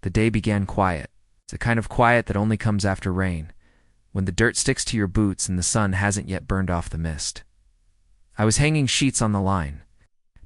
The day began quiet. It's a kind of quiet that only comes after rain, when the dirt sticks to your boots and the sun hasn't yet burned off the mist. I was hanging sheets on the line.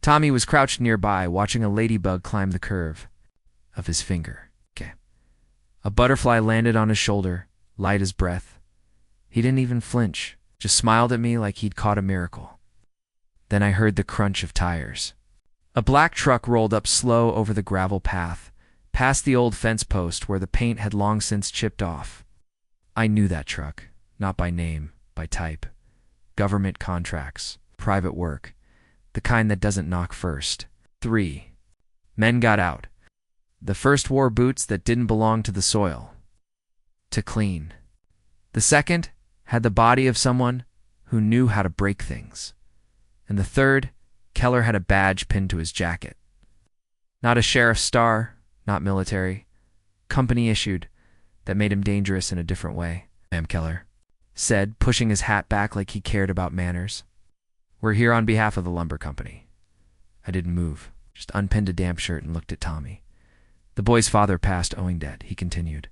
Tommy was crouched nearby, watching a ladybug climb the curve of his finger. A butterfly landed on his shoulder, light as breath. He didn't even flinch, just smiled at me like he'd caught a miracle. Then I heard the crunch of tires. A black truck rolled up slow over the gravel path, past the old fence post where the paint had long since chipped off. I knew that truck, not by name, by type. Government contracts, private work, the kind that doesn't knock first. 3 men got out. The first wore boots that didn't belong to the soil, to clean. The second had the body of someone who knew how to break things. And the third, Keller had a badge pinned to his jacket. Not a sheriff's star, not military. Company issued, that made him dangerous in a different way. "Ma'am Keller," said, pushing his hat back like he cared about manners. "We're here on behalf of the lumber company." I didn't move, just unpinned a damp shirt and looked at Tommy. "The boy's father passed owing debt," he continued.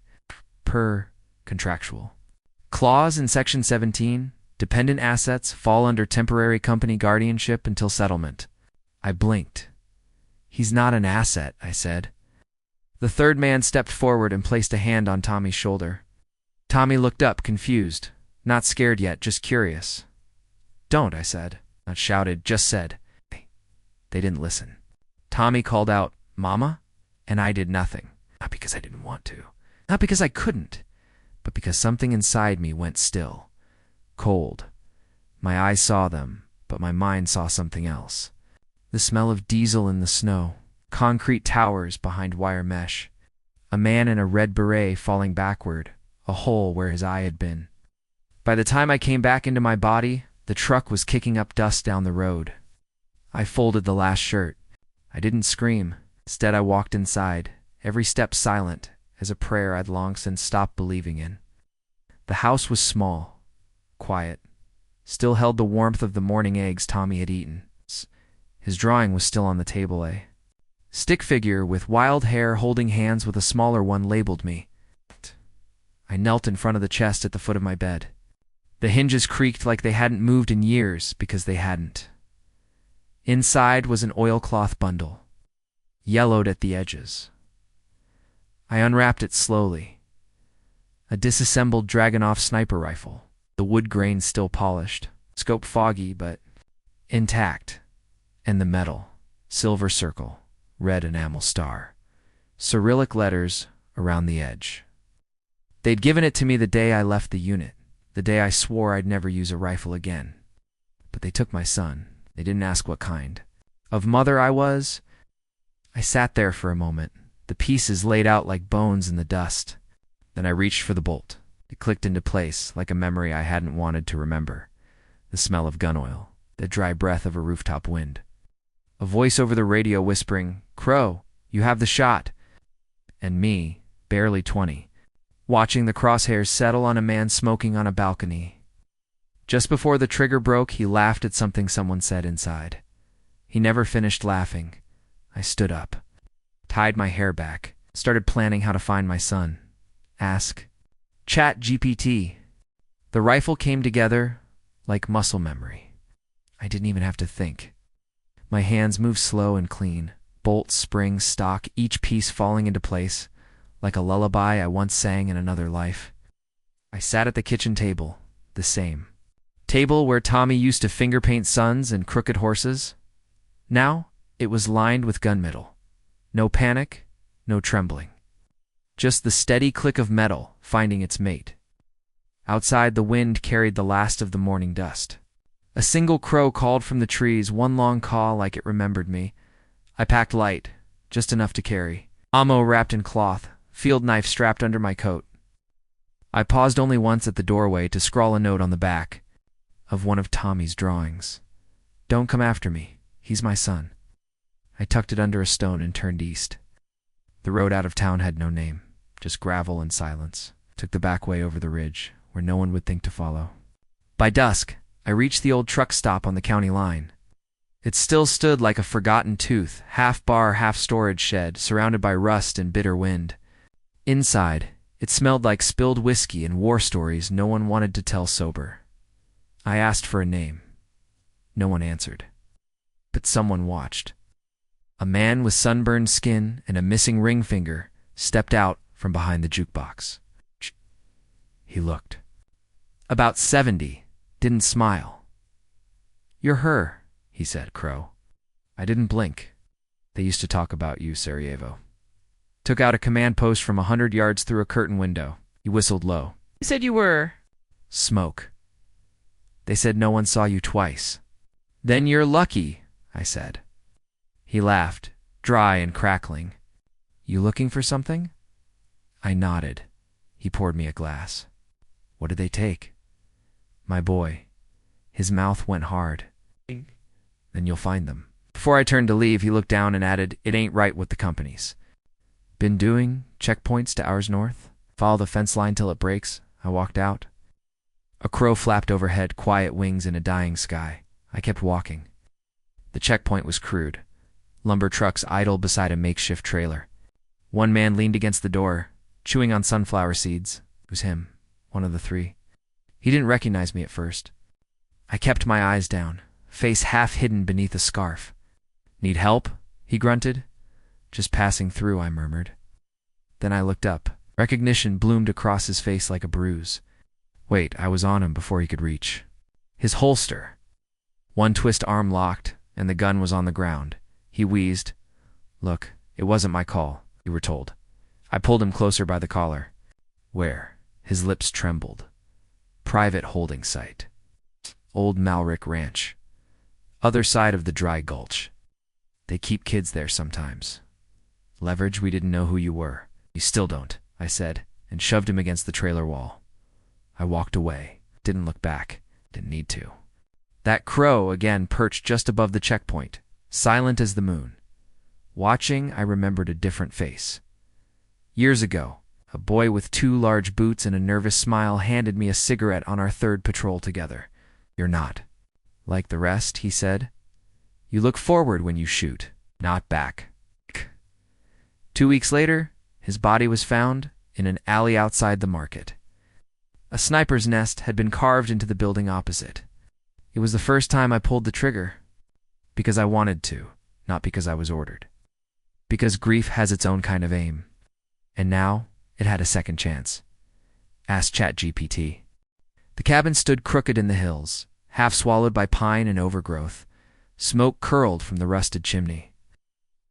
"Per contractual clause in Section 17, dependent assets fall under temporary company guardianship until settlement." I blinked. "He's not an asset," I said. The third man stepped forward and placed a hand on Tommy's shoulder. Tommy looked up, confused. Not scared yet, just curious. "Don't," I said. Not shouted, just said. They didn't listen. Tommy called out, "Mama?" And I did nothing. Not because I didn't want to. Not because I couldn't. But because something inside me went still. Cold. My eyes saw them, but my mind saw something else. The smell of diesel in the snow. Concrete towers behind wire mesh. A man in a red beret falling backward. A hole where his eye had been. By the time I came back into my body, the truck was kicking up dust down the road. I folded the last shirt. I didn't scream. Instead, I walked inside, every step silent, as a prayer I'd long since stopped believing in. The house was small, quiet, still held the warmth of the morning eggs Tommy had eaten. His drawing was still on the table, a stick figure with wild hair holding hands with a smaller one labeled me. I knelt in front of the chest at the foot of my bed. The hinges creaked like they hadn't moved in years because they hadn't. Inside was an oilcloth bundle. Yellowed at the edges. I unwrapped it slowly. A disassembled Dragunov sniper rifle, the wood grain still polished, scope foggy but intact, and the metal, silver circle, red enamel star, Cyrillic letters around the edge. They'd given it to me the day I left the unit, the day I swore I'd never use a rifle again. But they took my son. They didn't ask what kind. Of mother I was. I sat there for a moment, the pieces laid out like bones in the dust. Then I reached for the bolt. It clicked into place, like a memory I hadn't wanted to remember. The smell of gun oil, the dry breath of a rooftop wind. A voice over the radio whispering, "Crow, you have the shot." And me, barely 20, watching the crosshairs settle on a man smoking on a balcony. Just before the trigger broke, he laughed at something someone said inside. He never finished laughing. I stood up, tied my hair back, started planning how to find my son. Ask. ChatGPT. The rifle came together like muscle memory. I didn't even have to think. My hands moved slow and clean, bolt, spring, stock, each piece falling into place, like a lullaby I once sang in another life. I sat at the kitchen table, the same. Table where Tommy used to finger paint suns and crooked horses. Now, it was lined with gunmetal. No panic, no trembling. Just the steady click of metal finding its mate. Outside, the wind carried the last of the morning dust. A single crow called from the trees, one long caw like it remembered me. I packed light, just enough to carry. Ammo wrapped in cloth, field knife strapped under my coat. I paused only once at the doorway to scrawl a note on the back of one of Tommy's drawings. "Don't come after me. He's my son." I tucked it under a stone and turned east. The road out of town had no name, just gravel and silence. Took the back way over the ridge, where no one would think to follow. By dusk, I reached the old truck stop on the county line. It still stood like a forgotten tooth, half bar, half storage shed, surrounded by rust and bitter wind. Inside, it smelled like spilled whiskey and war stories no one wanted to tell sober. I asked for a name. No one answered. But someone watched. A man with sunburned skin and a missing ring finger stepped out from behind the jukebox. He looked. About 70, didn't smile. "You're her," he said, Crow. I didn't blink. "They used to talk about you, Sarajevo." Took out a command post from 100 yards through a curtain window. He whistled low. "You said you were..." "Smoke." "They said no one saw you twice." "Then you're lucky," I said. He laughed, dry and crackling. "You looking for something?" I nodded. He poured me a glass. "What did they take?" "My boy." His mouth went hard. "Then you'll find them." Before I turned to leave, he looked down and added, "It ain't right with the companies." "Been doing checkpoints to ours north? Follow the fence line till it breaks?" I walked out. A crow flapped overhead, quiet wings in a dying sky. I kept walking. The checkpoint was crude. Lumber trucks idled beside a makeshift trailer. One man leaned against the door, chewing on sunflower seeds. It was him, one of the three. He didn't recognize me at first. I kept my eyes down, face half hidden beneath a scarf. "Need help?" he grunted. "Just passing through," I murmured. Then I looked up. Recognition bloomed across his face like a bruise. Wait, I was on him before he could reach. His holster. One twist arm locked, and the gun was on the ground. He wheezed. "Look, it wasn't my call," you were told. I pulled him closer by the collar. "Where?" His lips trembled. "Private holding site. Old Malrick Ranch. Other side of the dry gulch. They keep kids there sometimes. Leverage, we didn't know who you were." "You still don't," I said, and shoved him against the trailer wall. I walked away. Didn't look back. Didn't need to. That crow again perched just above the checkpoint, silent as the moon. Watching, I remembered a different face. Years ago, a boy with 2 large boots and a nervous smile handed me a cigarette on our 3rd patrol together. "You're not like the rest," he said. "You look forward when you shoot, not back." 2 weeks later, his body was found in an alley outside the market. A sniper's nest had been carved into the building opposite. It was the first time I pulled the trigger. Because I wanted to, not because I was ordered. Because grief has its own kind of aim. And now, it had a second chance. Ask ChatGPT. The cabin stood crooked in the hills, half swallowed by pine and overgrowth. Smoke curled from the rusted chimney.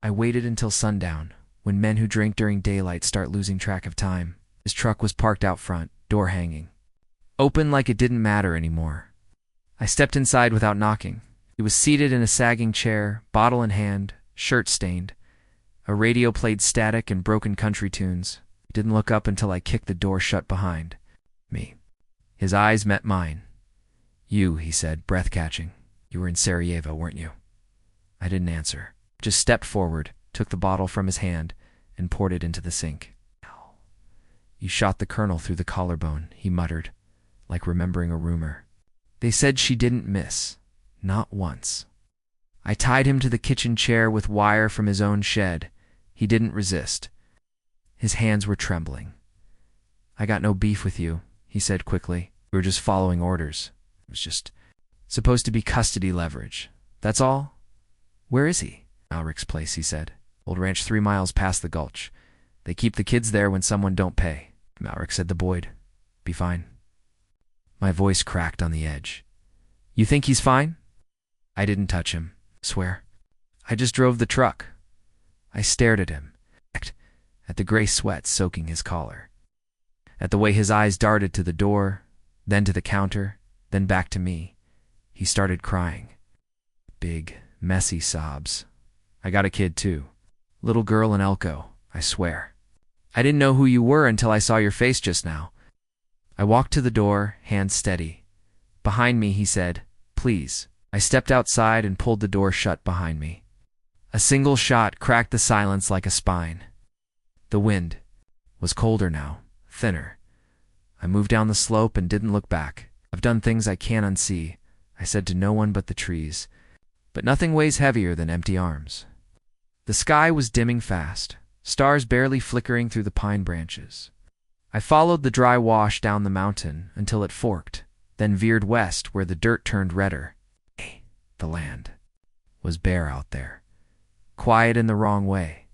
I waited until sundown, when men who drink during daylight start losing track of time. His truck was parked out front, door hanging. Open like it didn't matter anymore. I stepped inside without knocking. He was seated in a sagging chair, bottle in hand, shirt stained. A radio played static and broken country tunes. He didn't look up until I kicked the door shut behind me. His eyes met mine. "You," he said, breath catching. "You were in Sarajevo, weren't you?" I didn't answer. Just stepped forward, took the bottle from his hand, and poured it into the sink. "You shot the colonel through the collarbone," he muttered, like remembering a rumor. "They said she didn't miss. Not once." I tied him to the kitchen chair with wire from his own shed. He didn't resist. His hands were trembling. "I got no beef with you," he said quickly. "We were just following orders. It was just supposed to be custody leverage. That's all." "Where is he?" "Malrick's place," he said. "Old ranch 3 miles past the gulch. They keep the kids there when someone don't pay." "Malrick," said the Boyd. "Be fine." My voice cracked on the edge. "You think he's fine?" "I didn't touch him, swear. I just drove the truck." I stared at him, at the gray sweat soaking his collar, at the way his eyes darted to the door, then to the counter, then back to me. He started crying. Big, messy sobs. "I got a kid, too. Little girl in Elko, I swear. I didn't know who you were until I saw your face just now." I walked to the door, hands steady. Behind me, he said, "Please." I stepped outside and pulled the door shut behind me. A single shot cracked the silence like a spine. The wind was colder now, thinner. I moved down the slope and didn't look back. "I've done things I can't unsee," I said to no one but the trees. But nothing weighs heavier than empty arms. The sky was dimming fast. stars barely flickering through the pine branches. I followed the dry wash down the mountain until it forked, then veered west where the dirt turned redder. The land was bare out there, quiet in the wrong way.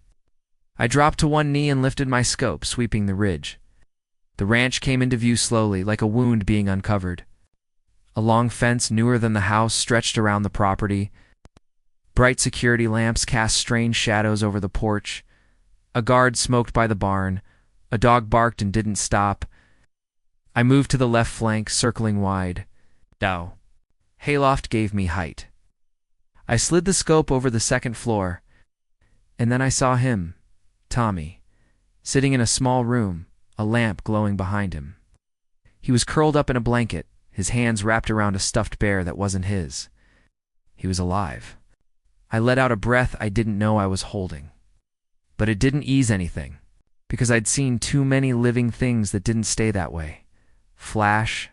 I dropped to one knee and lifted my scope, sweeping the ridge. The ranch came into view slowly, like a wound being uncovered. A long fence, newer than the house, stretched around the property. Bright security lamps cast strange shadows over the porch. A guard smoked by the barn. A dog barked and didn't stop. I moved to the left flank, circling wide. Dow. Hayloft gave me height. I slid the scope over the second floor, and then I saw him, Tommy, sitting in a small room, a lamp glowing behind him. He was curled up in a blanket, his hands wrapped around a stuffed bear that wasn't his. He was alive. I let out a breath I didn't know I was holding. But it didn't ease anything, because I'd seen too many living things that didn't stay that way. Flash,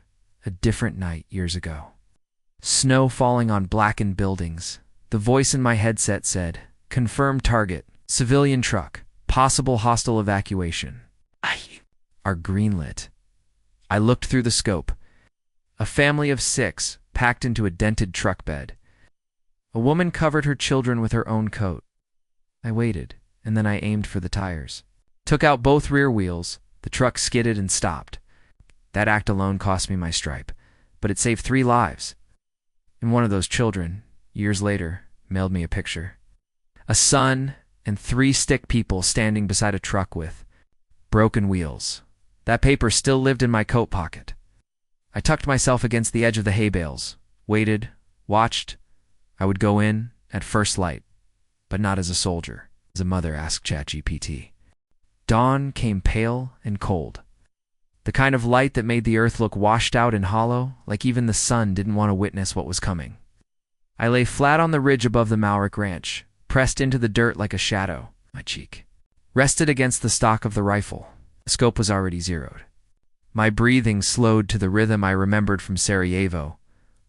a different night years ago. Snow falling on blackened buildings. The voice in my headset said, "Confirmed target, civilian truck, possible hostile evacuation." Are greenlit. I looked through the scope. A family of 6, packed into a dented truck bed. A woman covered her children with her own coat. I waited, and then I aimed for the tires. Took out both rear wheels. The truck skidded and stopped. That act alone cost me my stripe, but it saved 3 lives. And one of those children, years later, mailed me a picture. A son and 3 stick people standing beside a truck with broken wheels. That paper still lived in my coat pocket. I tucked myself against the edge of the hay bales, waited, watched. I would go in at first light, but not as a soldier, as a mother, asked ChatGPT. Dawn came pale and cold. The kind of light that made the earth look washed out and hollow, like even the sun didn't want to witness what was coming. I lay flat on the ridge above the Malrick Ranch, pressed into the dirt like a shadow. My cheek rested against the stock of the rifle. The scope was already zeroed. My breathing slowed to the rhythm I remembered from Sarajevo.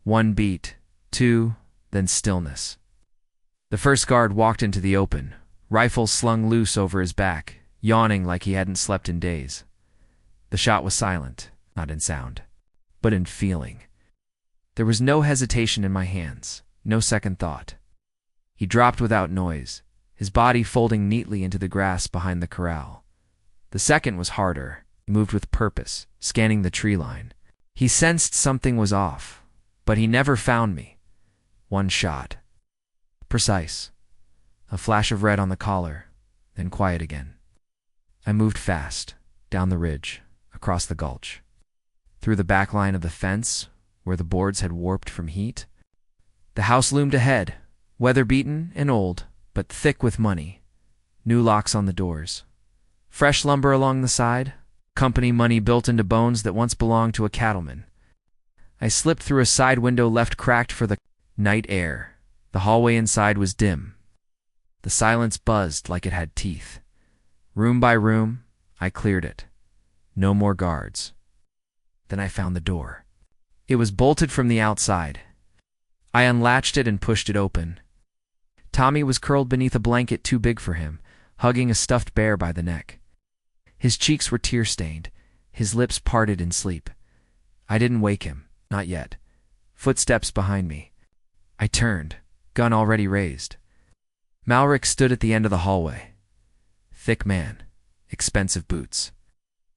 1 beat, 2, then stillness. The first guard walked into the open, rifle slung loose over his back, yawning like he hadn't slept in days. The shot was silent, not in sound, but in feeling. There was no hesitation in my hands, no second thought. He dropped without noise, his body folding neatly into the grass behind the corral. The second was harder. He moved with purpose, scanning the tree line. He sensed something was off, but he never found me. 1 shot. Precise. A flash of red on the collar, then quiet again. I moved fast, down the ridge, across the gulch, through the back line of the fence, where the boards had warped from heat. The house loomed ahead, weather-beaten and old, but thick with money. New locks on the doors. Fresh lumber along the side, company money built into bones that once belonged to a cattleman. I slipped through a side window left cracked for the night air. The hallway inside was dim. The silence buzzed like it had teeth. Room by room, I cleared it. No more guards. Then I found the door. It was bolted from the outside. I unlatched it and pushed it open. Tommy was curled beneath a blanket too big for him, hugging a stuffed bear by the neck. His cheeks were tear-stained, his lips parted in sleep. I didn't wake him, not yet. Footsteps behind me. I turned, gun already raised. Malrick stood at the end of the hallway. Thick man, expensive boots.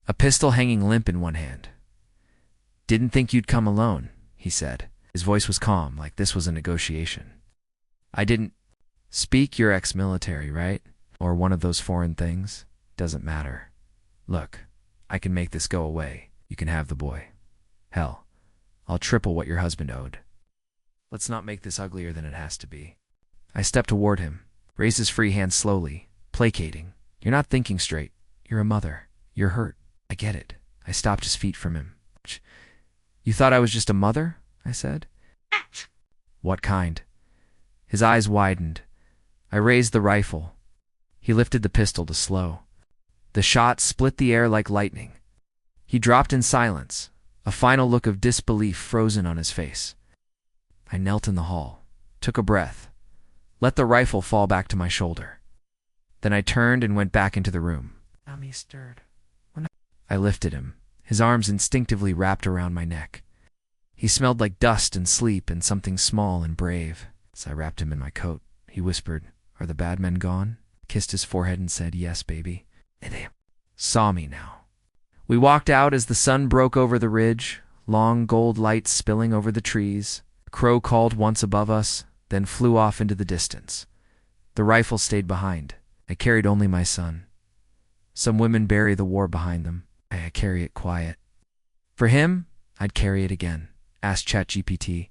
A pistol hanging limp in one hand. "Didn't think you'd come alone," he said. His voice was calm, like this was a negotiation. "I didn't speak. You're ex-military, right? Or one of those foreign things? Doesn't matter. Look, I can make this go away. You can have the boy. Hell, I'll triple what your husband owed. Let's not make this uglier than it has to be." I stepped toward him, raised his free hand slowly, placating. "You're not thinking straight. You're a mother. You're hurt. I get it." I stopped his feet from him. "You thought I was just a mother?" I said. "What kind?" His eyes widened. I raised the rifle. He lifted the pistol to slow. The shot split the air like lightning. He dropped in silence, a final look of disbelief frozen on his face. I knelt in the hall, took a breath, let the rifle fall back to my shoulder. Then I turned and went back into the room. Tommy stirred. I lifted him, his arms instinctively wrapped around my neck. He smelled like dust and sleep and something small and brave. As I wrapped him in my coat, he whispered, "Are the bad men gone?" Kissed his forehead and said, "Yes, baby." They saw me now. We walked out as the sun broke over the ridge, long gold lights spilling over the trees. A crow called once above us, then flew off into the distance. The rifle stayed behind. I carried only my son. Some women bury the war behind them. I carry it quiet. For him, I'd carry it again. Asked ChatGPT.